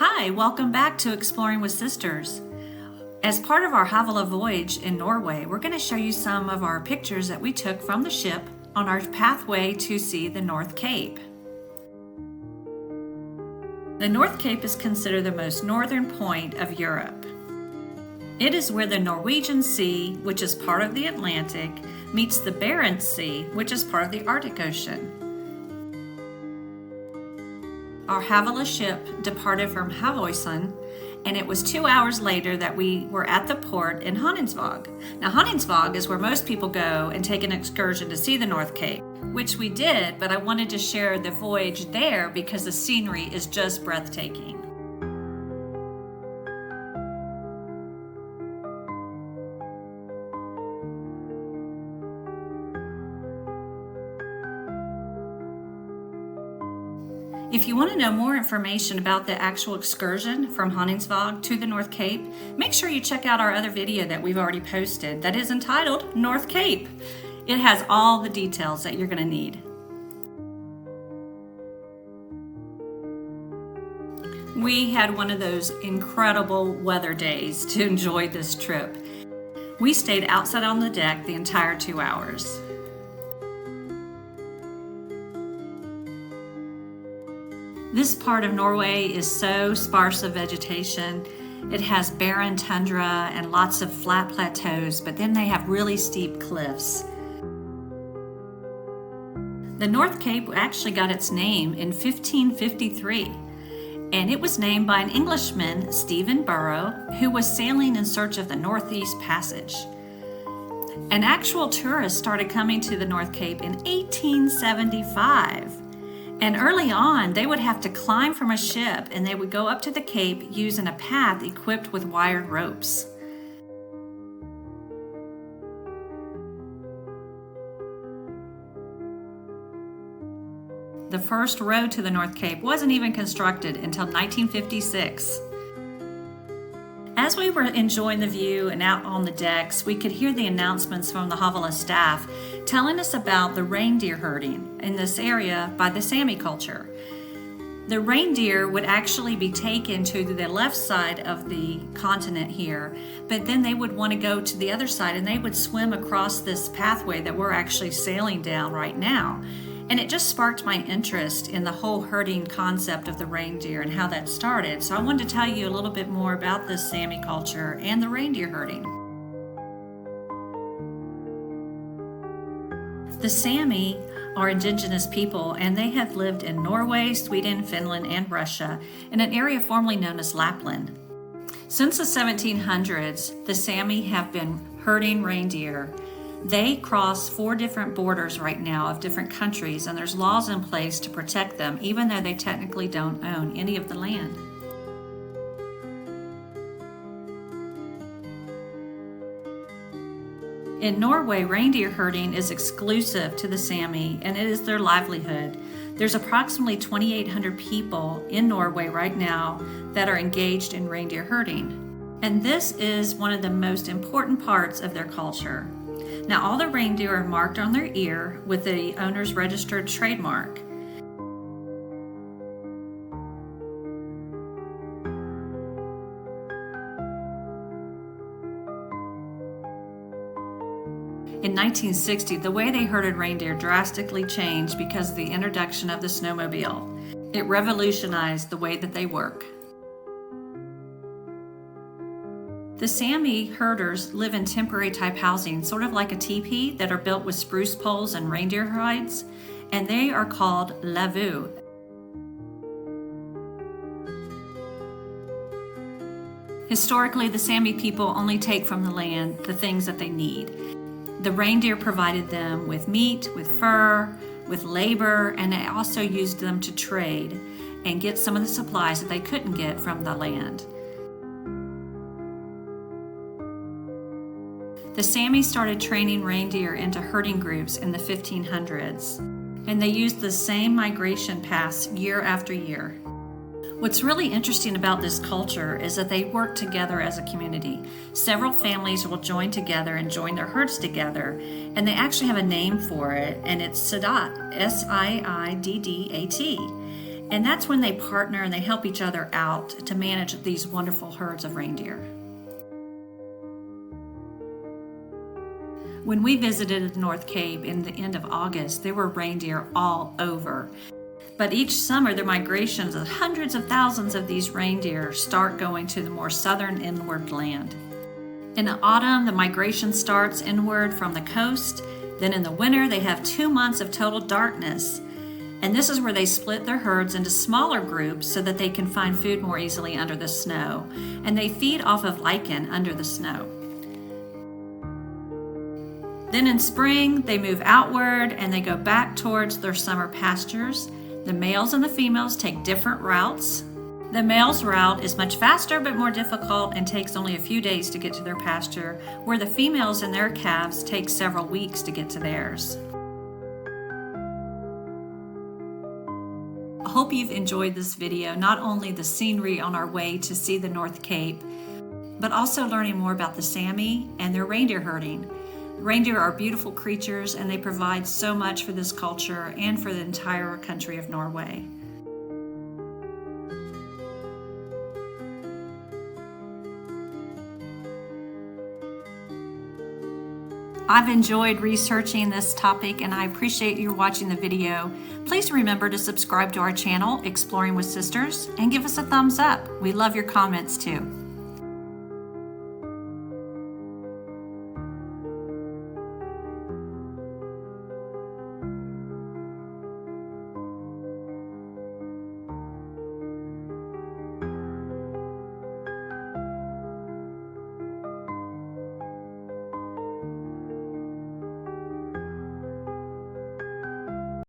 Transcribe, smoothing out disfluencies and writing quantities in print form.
Hi, welcome back to Exploring with Sisters. As part of our Voyage in Norway, we're going to show you some of our pictures that we took from the ship on our pathway to see the North Cape. The North Cape is considered the most northern point of Europe. It is where the Norwegian Sea, which is part of the Atlantic, meets the Barents Sea, which is part of the Arctic Ocean. Our Havila ship departed from Havøysund, and it was 2 hours later that we were at the port in Honningsvåg. Now, Honningsvåg is where most people go and take an excursion to see the North Cape, which we did, but I wanted to share the voyage there because the scenery is just breathtaking. If you want to know more information about the actual excursion from Honningsvåg to the North Cape, make sure you check out our other video that we've already posted that is entitled North Cape. It has all the details that you're going to need. We had one of those incredible weather days to enjoy this trip. We stayed outside on the deck the entire 2 hours. This part of Norway is so sparse of vegetation. It has barren tundra and lots of flat plateaus, but then they have really steep cliffs. The North Cape actually got its name in 1553, and it was named by an Englishman, Stephen Burrow, who was sailing in search of the Northeast Passage. And actual tourists started coming to the North Cape in 1875. And early on, they would have to climb from a ship and they would go up to the Cape using a path equipped with wired ropes. The first road to the North Cape wasn't even constructed until 1956. As we were enjoying the view and out on the decks, we could hear the announcements from the Havila staff telling us about the reindeer herding in this area by the Sami culture. The reindeer would actually be taken to the left side of the continent here, but then they would want to go to the other side and they would swim across this pathway that we're actually sailing down right now. And it just sparked my interest in the whole herding concept of the reindeer and how that started. So I wanted to tell you a little bit more about this Sami culture and the reindeer herding. The Sami are indigenous people, and they have lived in Norway, Sweden, Finland, and Russia in an area formerly known as Lapland. Since the 1700s, the Sami have been herding reindeer. They cross 4 different borders right now of different countries, and there's laws in place to protect them, even though they technically don't own any of the land. In Norway, reindeer herding is exclusive to the Sami, and it is their livelihood. There's approximately 2,800 people in Norway right now that are engaged in reindeer herding. And this is one of the most important parts of their culture. Now, all the reindeer are marked on their ear with the owner's registered trademark. In 1960, the way they herded reindeer drastically changed because of the introduction of the snowmobile. It revolutionized the way that they work. The Sami herders live in temporary type housing, sort of like a teepee, that are built with spruce poles and reindeer hides, and they are called lavu. Historically, the Sami people only take from the land the things that they need. The reindeer provided them with meat, with fur, with labor, and they also used them to trade and get some of the supplies that they couldn't get from the land. The Sami started training reindeer into herding groups in the 1500s, and they used the same migration paths year after year. What's really interesting about this culture is that they work together as a community. Several families will join together and join their herds together, and they actually have a name for it, and it's Sidat, S-I-I-D-D-A-T. And that's when they partner and they help each other out to manage these wonderful herds of reindeer. When we visited the North Cape in the end of August, there were reindeer all over. But each summer, the migrations of hundreds of thousands of these reindeer start going to the more southern inward land. In the autumn, the migration starts inward from the coast. Then in the winter, they have 2 months of total darkness. And this is where they split their herds into smaller groups so that they can find food more easily under the snow. And they feed off of lichen under the snow. Then in spring, they move outward and they go back towards their summer pastures. The males and the females take different routes. The male's route is much faster but more difficult and takes only a few days to get to their pasture, where the females and their calves take several weeks to get to theirs. I hope you've enjoyed this video, not only the scenery on our way to see the North Cape, but also learning more about the Sami and their reindeer herding. Reindeer are beautiful creatures and they provide so much for this culture and for the entire country of Norway. I've enjoyed researching this topic and I appreciate you watching the video. Please remember to subscribe to our channel, Exploring with Sisters, and give us a thumbs up. We love your comments too.